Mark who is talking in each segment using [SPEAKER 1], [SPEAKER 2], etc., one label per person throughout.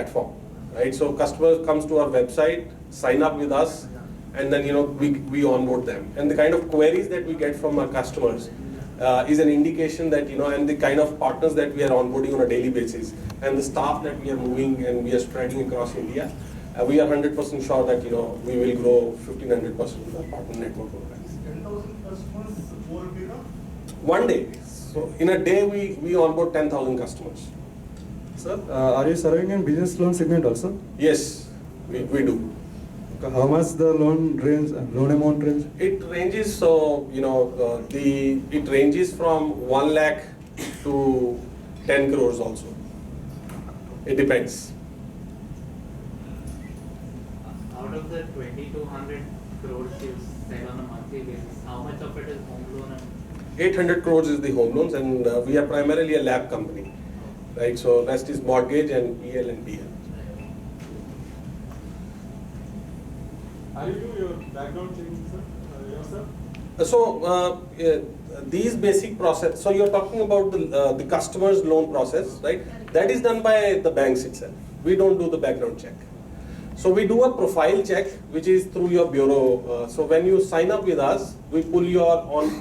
[SPEAKER 1] platform, right? So customers comes to our website, sign up with us, and then we onboard them. And the kind of queries that we get from our customers is an indication that and the kind of partners that we are onboarding on a daily basis, and the staff that we are moving and we are spreading across India, we are 100% sure that we will grow 1500% with our partner network programs.
[SPEAKER 2] 10,000 customers more bigger?
[SPEAKER 1] One day. So in a day we onboard 10,000 customers.
[SPEAKER 3] Sir, are you serving in business loan segment also?
[SPEAKER 1] Yes, we do.
[SPEAKER 3] How much the loan amount range?
[SPEAKER 1] It ranges, it ranges from 1 lakh to 10 crores also. It depends.
[SPEAKER 4] Out of the 2,200 crores you said on a monthly basis, how much of it is home loan?
[SPEAKER 1] 800 crores is the home loans, and we are primarily a lab company, right? So rest is mortgage and EL and DL.
[SPEAKER 2] Are you do your background checking, sir, yourself?
[SPEAKER 1] So these basic process. So you're talking about the customer's loan process, right? That is done by the banks itself. We don't do the background check. So we do a profile check, which is through your bureau. So when you sign up with us, we pull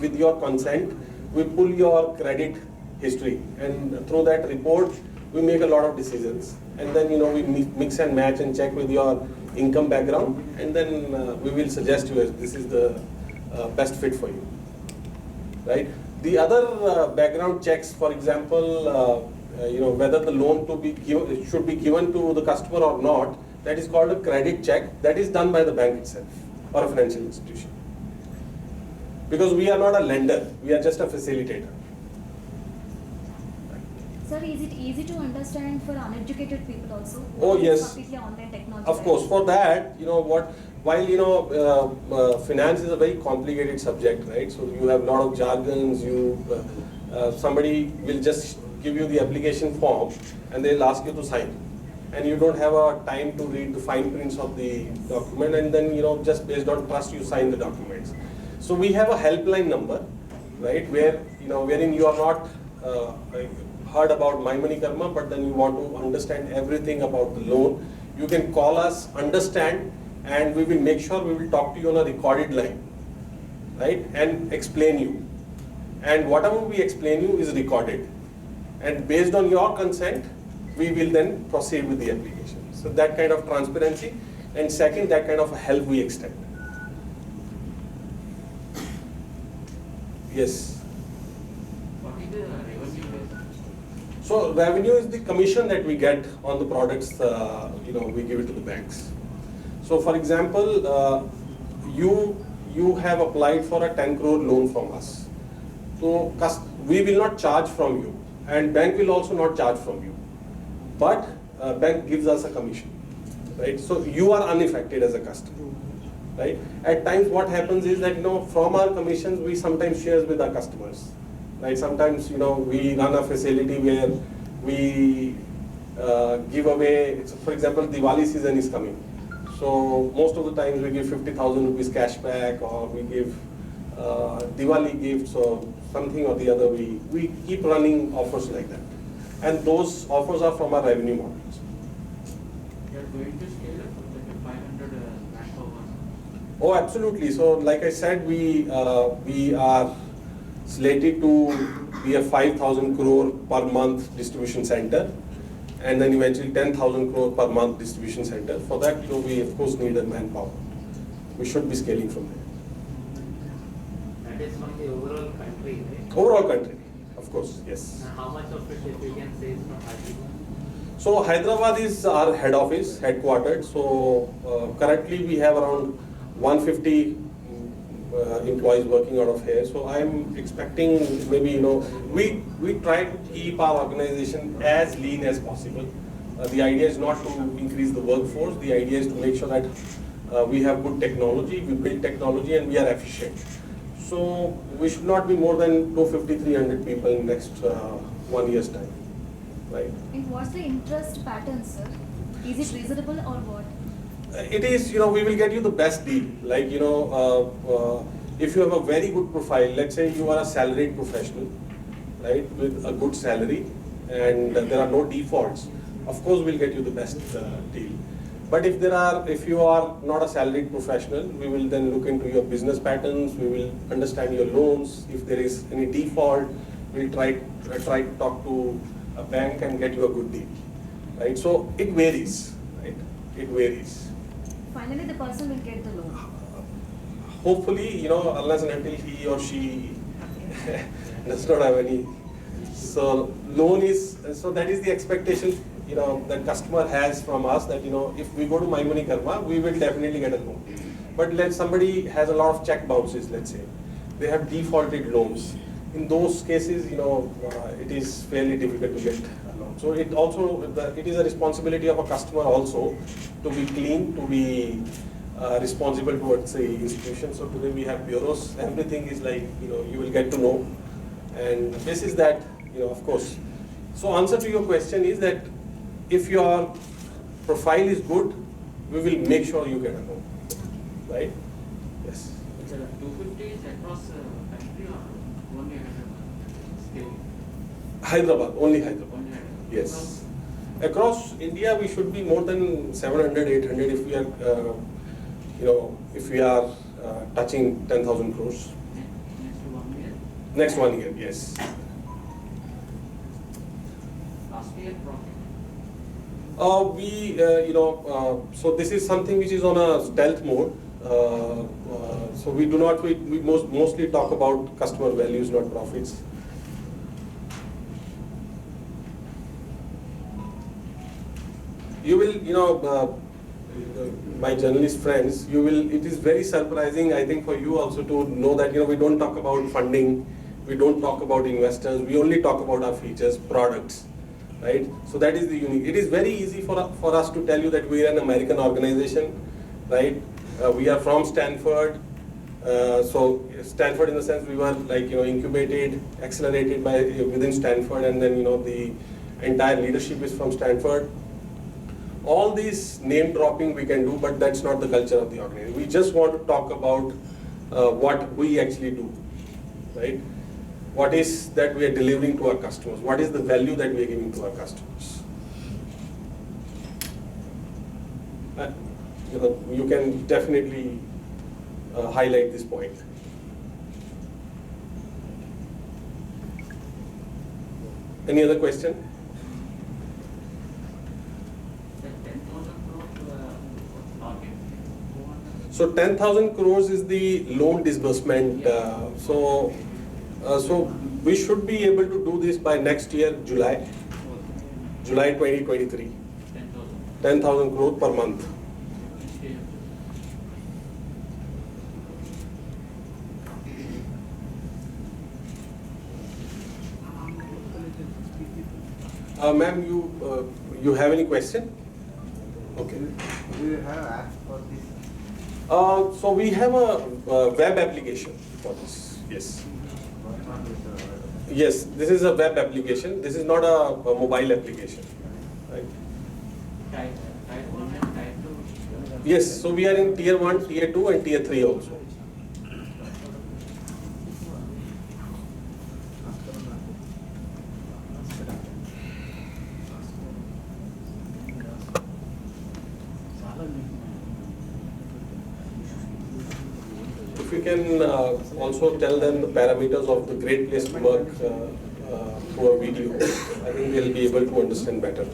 [SPEAKER 1] with your consent, we pull your credit history, and through that report, we make a lot of decisions. And then we mix and match and check with your income background, and then we will suggest you as this is the best fit for you, right? The other background checks, for example, whether the loan should be given to the customer or not, that is called a credit check. That is done by the bank itself or a financial institution. Because we are not a lender, we are just a facilitator.
[SPEAKER 5] Sir, is it easy to understand for uneducated people also?
[SPEAKER 1] Oh yes,
[SPEAKER 5] completely online technology.
[SPEAKER 1] of course. For that, while finance is a very complicated subject, right? So you have a lot of jargons. Somebody will just give you the application form and they'll ask you to sign, and you don't have a time to read the fine prints of the document, and then just based on trust you sign the documents. So we have a helpline number, right, wherein you are not heard about mymoneykarma, but then you want to understand everything about the loan. You can call us, understand, and we will make sure we will talk to you on a recorded line, right, and explain you. And whatever we explain you is recorded, and based on your consent, we will then proceed with the application. So that kind of transparency, and second, that kind of help we extend. Yes.
[SPEAKER 4] What is the revenue?
[SPEAKER 1] So revenue is the commission that we get on the products, we give it to the banks. So for example, you have applied for a 10 crore loan from us. So we will not charge from you, and bank will also not charge from you. But bank gives us a commission, right? So you are unaffected as a customer, right? At times what happens is that, from our commissions, we sometimes share with our customers, right? Sometimes, we run a facility where we give away, for example, Diwali season is coming. So most of the times we give 50,000 rupees cash back, or we give Diwali gifts or something or the other. We keep running offers like that. And those offers are from our revenue models.
[SPEAKER 4] You are going to scale up from the 500 manpower?
[SPEAKER 1] Oh, absolutely. So like I said, we are slated to be a 5,000 crore per month distribution center, and then eventually 10,000 crore per month distribution center. For that, we of course need a manpower. We should be scaling from there.
[SPEAKER 4] That is from the overall country, right?
[SPEAKER 1] Overall country, of course, yes.
[SPEAKER 4] And how much of it, if you can say, is from Hyderabad?
[SPEAKER 1] So Hyderabad is our head office, headquartered. So currently we have around 150 employees working out of here. So I'm expecting maybe, we try to keep our organization as lean as possible. The idea is not to increase the workforce. The idea is to make sure that we have good technology, we build technology, and we are efficient. So we should not be more than 250, 300 people in next 1 year's time, right?
[SPEAKER 5] And what's the interest pattern, sir? Is it reasonable or what?
[SPEAKER 1] It is, we will get you the best deal. Like, if you have a very good profile, let's say you are a salaried professional, right, with a good salary, and there are no defaults, of course we'll get you the best deal. But if you are not a salaried professional, we will then look into your business patterns, we will understand your loans. If there is any default, we'll try to talk to a bank and get you a good deal, right? So it varies, right? It varies.
[SPEAKER 5] Finally, the person will get the loan.
[SPEAKER 1] Hopefully, unless and until he or she does not have any. So that is the expectation, that customer has from us, that, if we go to mymoneykarma, we will definitely get a loan. But let somebody has a lot of check bounces, let's say. They have defaulted loans. In those cases, it is fairly difficult to get a loan. So it is a responsibility of a customer also to be clean, to be responsible towards the institution. So today we have bureaus. Everything is like, you will get to know. And this is that, of course. So answer to your question is that if your profile is good, we will make sure you get a loan, right? Yes.
[SPEAKER 4] 250 is across country or only Hyderabad?
[SPEAKER 1] Hyderabad, only Hyderabad.
[SPEAKER 4] Only Hyderabad.
[SPEAKER 1] Yes. Across India, we should be more than 700, 800 if we are, if we are touching 10,000 crores.
[SPEAKER 4] Next 1 year?
[SPEAKER 1] Next 1 year, yes.
[SPEAKER 4] Last year profit?
[SPEAKER 1] So this is something which is on a stealth mode. So we mostly talk about customer values, not profits. You will, my journalist friends, it is very surprising, I think, for you also to know that, we don't talk about funding, we don't talk about investors, we only talk about our features, products, right? So that is the unique. It is very easy for us to tell you that we are an American organization, right? We are from Stanford. So Stanford, in the sense, we were incubated, accelerated within Stanford, and then the entire leadership is from Stanford. All these name dropping we can do, but that's not the culture of the organization. We just want to talk about what we actually do, right? What is that we are delivering to our customers? What is the value that we are giving to our customers? You can definitely highlight this point. Any other question? So 10,000 crores is the loan disbursement. So we should be able to do this by next year, July 2023. 10,000 crore per month. Ma'am, you have any question? Okay.
[SPEAKER 6] Do you have apps for this?
[SPEAKER 1] So we have a web application for this. Yes. Yes, this is a web application. This is not a mobile application, right?
[SPEAKER 4] Type 1 and type 2?
[SPEAKER 1] Yes, so we are in tier 1, tier 2 and tier 3 also. If you can also tell them the parameters of the Great Place to Work through a video, I think they'll be able to understand better.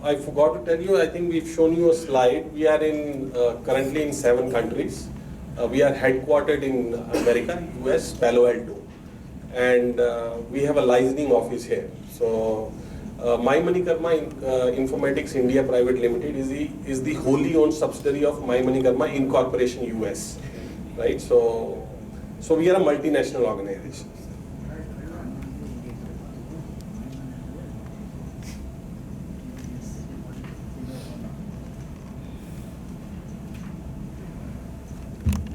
[SPEAKER 1] I forgot to tell you, I think we've shown you a slide. We are currently in 7 countries. We are headquartered in America, US, Palo Alto, and we have a licensing office here. So, mymoneykarma Informatics India Private Limited is the wholly owned subsidiary of mymoneykarma Incorporation US, right? So we are a multinational organization.